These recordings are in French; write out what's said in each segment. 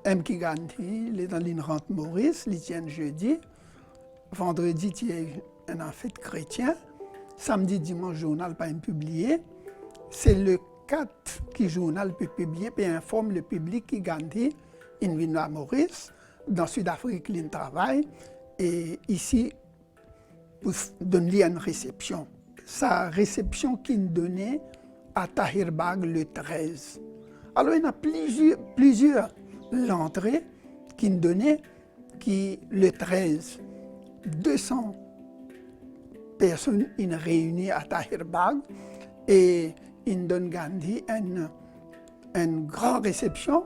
M. Gandhi, il est dans l'île rentre Maurice, il tient jeudi. Vendredi, il y a un fête chrétien. Samedi, dimanche, journal pas publié. C'est le 4 qui journal peut publier, puis informe le public qui Gandhi, il vient à Maurice. Dans Sud-Afrique, il travaille. Et ici, pour donner une réception. Sa réception qu'il donnait à Tahirbag le 13. Alors, il y a plusieurs l'entrée qu'il donnait, qui le 13, 200 personnes réunies à Tahirbag et il donne Gandhi une grande réception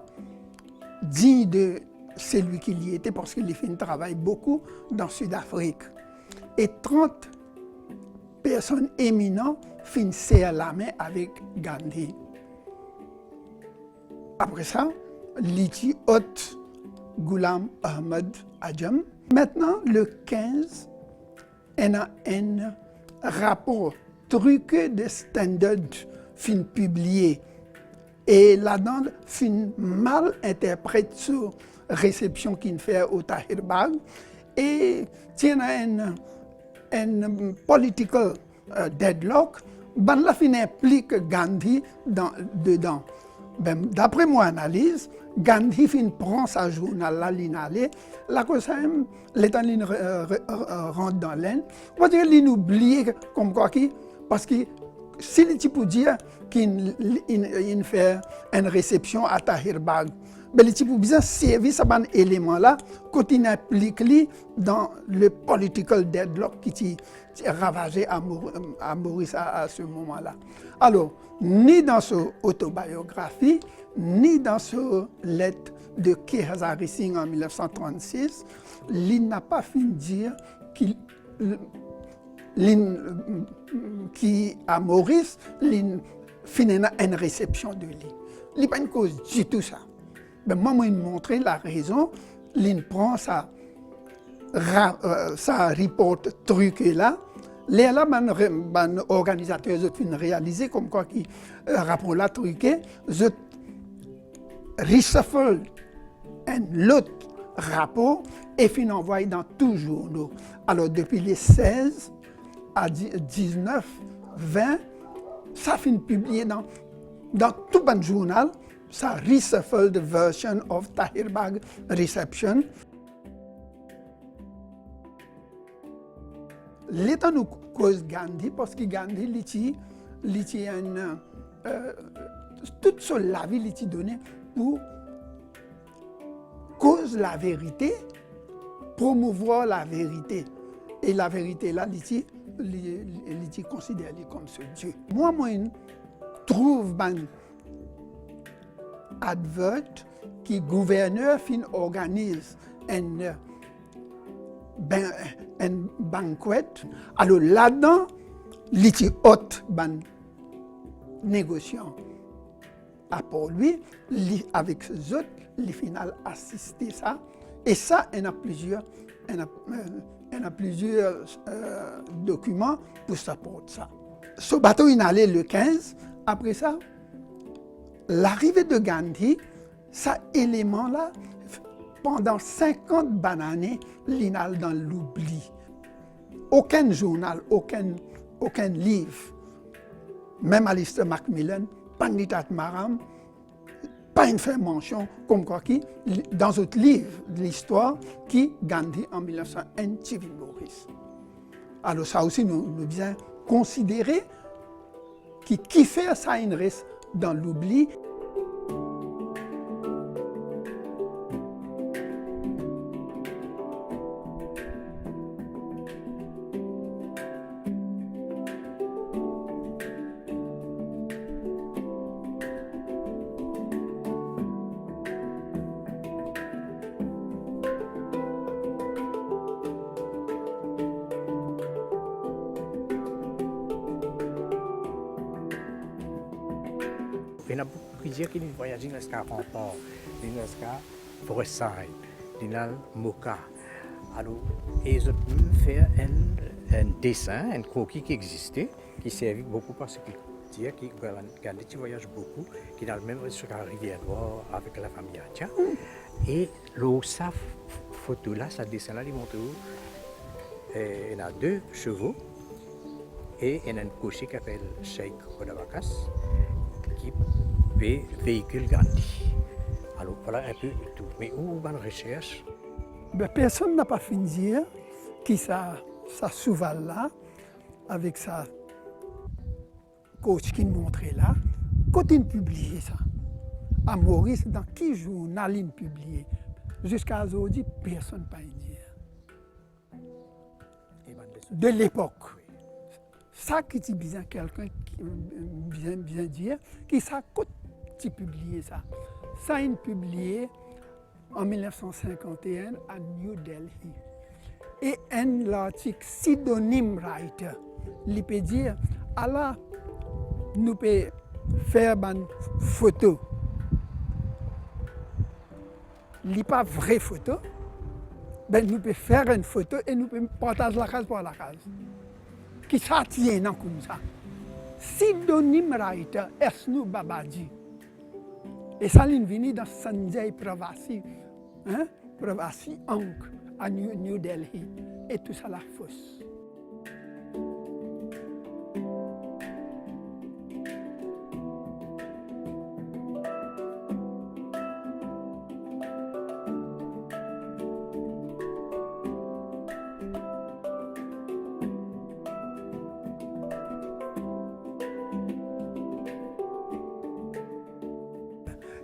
digne de celui qu'il y était parce qu'il a fait un travail beaucoup dans Sud-Afrique. Et 30 personnes éminentes finissaient la main avec Gandhi. Après ça, Liti hôte Ghulam Ahmad Ajam. Maintenant, le 15, il y a un rapport truqué de standard fin publié. Et là-dedans, fin mal interprète sur réception qu'il fait au Tahirbag. Et il y a un political deadlock. Ben, la fin implique Gandhi dedans. Ben, d'après mon analyse, Gandhi prend sa journal là, l'inhalé, la cosa l'état rentre dans l'aine. On va dire qu'il oublie comme quoi qui, parce que s'il est pour dire qu'il fait une réception à Tahirbag, ben il peut bien servir ce élément là quand il implique dans le political deadlock qui ravagé à Maurice à ce moment-là. Alors, ni dans son autobiographie, ni dans son lettre de K. Hazari Singh en 1936, il n'a pas fini de dire qu'à Maurice, il finit une réception de lui. Il n'y a pas une cause du tout ça. Ben, moi, il m'a montré la raison, il prend sa report truqué là. Les organisateurs ont réalisé comme quoi qui rapport là truqué, ils reshuffle l'autre rapport et fin envoyé dans tous les journaux. Alors depuis les 16 à 19, 20, ça finit publié dans tout le journal, ça reshuffled version of Tahirbag reception. L'État nous cause Gandhi parce que Gandhi, toute la vie, il donné pour cause la vérité, promouvoir la vérité. Et la vérité là, il considère comme ce Dieu. Moi, je trouve un advert qui gouverneur organise un banquet. Alors là-dedans, il hôte ban négociant. Pour lui, avec les autres, les final assister ça. Et ça, il y a plusieurs documents pour supporter ça. Ce bateau, il allait le 15. Après ça, l'arrivée de Gandhi, ça élément-là, pendant 50 années, l'inal dans l'oubli. Aucun journal, aucun livre, même Alistair Macmillan, Pandit Maram, pas une fait mention comme quoi qui, dans un livre de l'histoire, qui Gandhi en 1901 Tivin Maurice. Alors ça aussi, nous bien considérer qui fait ça, il reste dans l'oubli. Il y a beaucoup qui disent qu'il voyage dans le Rempart, dans le Forêtside, dans le Moka. Alors, ils ont pu faire un dessin, un croquis qui existait, qui servait beaucoup parce que dire que Gandhi voyage beaucoup, qu'il a le même sur la rivière Noire avec la famille Atia. Et sa photo là, ça dessin là, il montre où il y a 2 chevaux et il y a un cocher qui s'appelle Sheikh Kodavakas qui véhicule Gandhi. Alors voilà un peu tout. Mais où on recherche? Personne n'a pas fini de dire qui ça cheval là, avec sa coach qui nous montrait là, quand il publié ça, à Maurice, dans quel journal il publié, jusqu'à aujourd'hui, personne n'a pas dit. De l'époque. Ça qui dit bien quelqu'un qui bien dire, qui ça quand il publié ça. Ça il publié en 1951 à New Delhi. Et un article pseudonyme writer, il peut dire, alors nous pouvons faire une photo. Il n'est pas vraie photo, ben nous pouvons faire une photo et nous pouvons partager la case par la case. Qui ça tient comme ça. Pseudonyme writer, Esnu Babaji. Et ça, il vient dans Sanjay Pravasi, Pravasi Ankh, à New Delhi. Et tout ça, la fausse.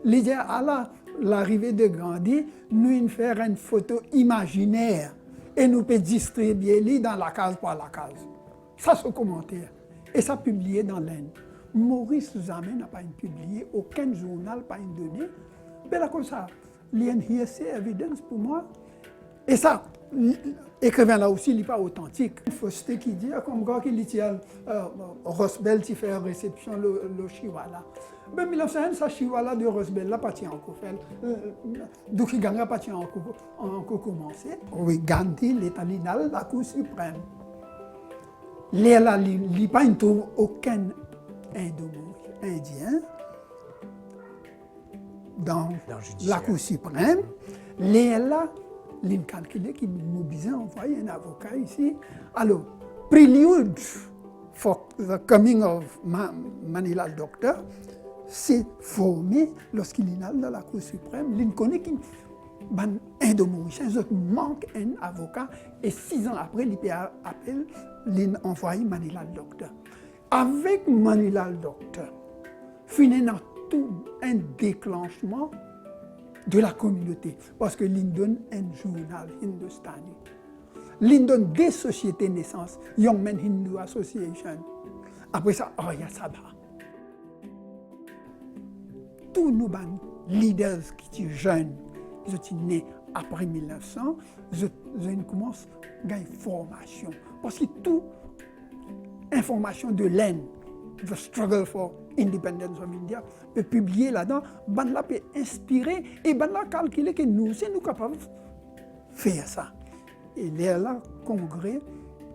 L'idée à l'arrivée de Gandhi, nous faire une photo imaginaire et nous pouvons distribuer dans la case par la case. Ça, c'est commentaire. Et ça publié dans l'Inde. Maurice Jamais n'a pas publié, aucun journal n'a donné. Mais là, comme ça, il y a une évidence pour moi. Et ça, l'écrivain là aussi, il n'est pas authentique. Il faut citer qui dit, comme quand il dit, Rosbel qui fait réception le Chihuahua. Mais 1901, ça Chihuahua de Rosbel là, pas encore fait. Duki Ganga pas encore commencé. Oui, Gandhi, l'État linal, la Cour suprême. Il n'y a pas aucun Indien dans la Cour suprême. Là, il a calculé qu'il nous disait envoyer un avocat ici. Alors, prelude for the coming of Manilal Doctor, c'est formé lorsqu'il est dans la Cour suprême. Il connaît qu'il y a un Mauricien, il manque un avocat, et 6 ans après, il peut appeler, il envoie Manilal Doctor. Avec Manilal Doctor, il y a tout un déclenchement de la communauté, parce que l'Inde donne un journal hindustani. L'Inde donne des sociétés naissance, Young Men Hindu Association. Après ça, Arya Sabha. Tous nos leaders qui sont jeunes, ils sont nés après 1900, ils commencent à gagner formation. Parce que toute information de l'Inde, The Struggle for Independence of India, peut publier là-dedans, là peut inspirer et là calculer que nous sommes capables de faire ça. Et là, le congrès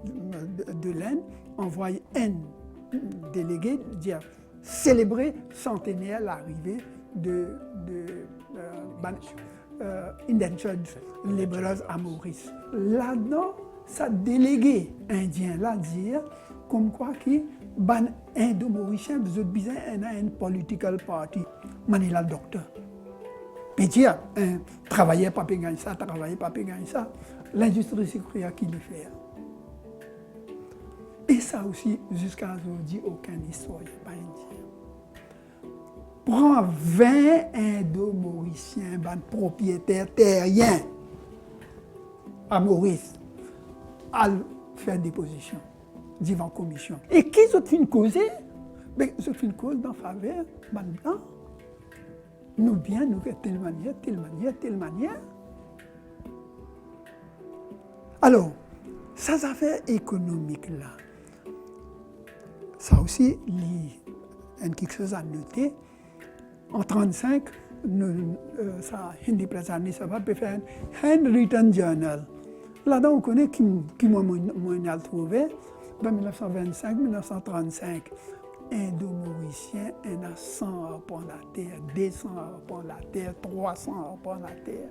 de l'Inde envoie un délégué dire célébrer centenaire l'arrivée de Indentured Laborers à Maurice. Là-dedans, ça délégué indien là dire comme quoi qui ban Indo-Mauricien besoin une political party. Manilal Doctor. Puis dire travailler pas gagner ça, travailler pas gagner ça. L'industrie sucrière qui le fait. Et ça aussi, jusqu'à aujourd'hui, aucun historien pas indien. Prends 20 Indo-Mauriciens, propriétaires terriens à Maurice, à faire déposition devant commission. Et qui ont fait une cause? Ils ont fait une cause en faveur de blanc. Nous bien, nous de telle manière, telle manière, telle manière. Alors, ces affaires économiques là, ça aussi, il y a quelque chose à noter. En 1935, ça, Hindi Prasani Sabha peut faire un handwritten journal. Là-dedans, on connaît qui m'a trouvé, en 1925-1935. Indo-Mauriciens, il y en a 100 arpents la terre, 200 arpents la terre, 300 arpents la terre.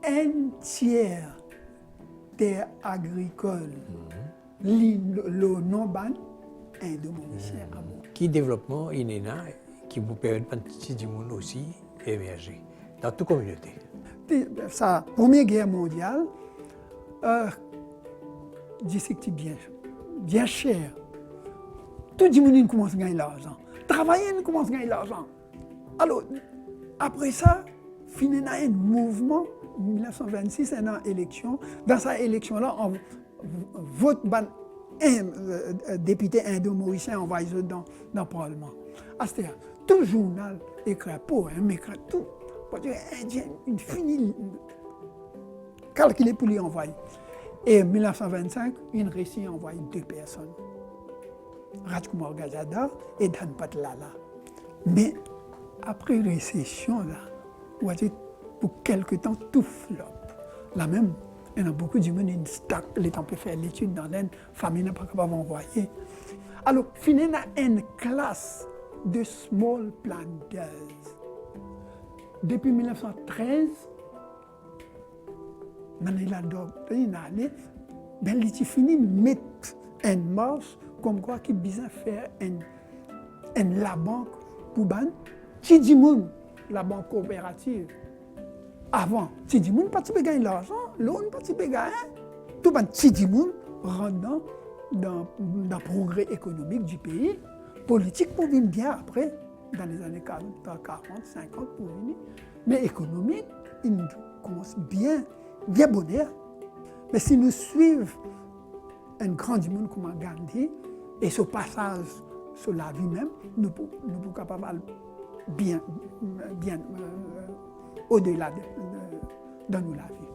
Un tiers terre agricole, le non-ban, Indo-Mauricien à bon. Qui développement il est là, qui vous permet de petit du monde aussi émerger dans toute communauté. Sa Première Guerre mondiale, district bien cher. Tout le monde commence à gagner l'argent. Travailler commence à gagner l'argent. Alors, après ça, il y a un mouvement, en 1926, il y a une élection. Dans cette élection-là, on vote un député indo-mauricien envoyé dans le Parlement. C'est-à-dire, tout le journal écrit pour, écrit tout. Parce que l'Indien, il finit calculer pour lui envoyer. Et en 1925, une récit envoyé 2 personnes. Rajkumar Gazada et Dan Patlala. Mais après la récession, là, pour quelque temps, tout flop. Là même, il y a beaucoup de monde qui stack, les temps peut faire l'étude dans l'Inde, la famille n'a pas capable d'envoyer. Alors, finalement, il y a une classe de small planters. Depuis 1913, Manila Doctrine allait, ben il fini mettre en marche comme quoi qui besoin faire la banque pour ban Tidimoun, la banque coopérative. Avant, Tidimoun pas de gagner l'argent, l'autre pas de gagner. Tout ban Tidimoun rentre dans le progrès économique du pays, politique pour venir bien après, dans les années 40, 50 pour venir. Mais économique, il commence bien bonheur. Mais si nous suivons un grand du monde comme Gandhi et ce passage sur la vie même, nous sommes capables bien au-delà de nous la vie.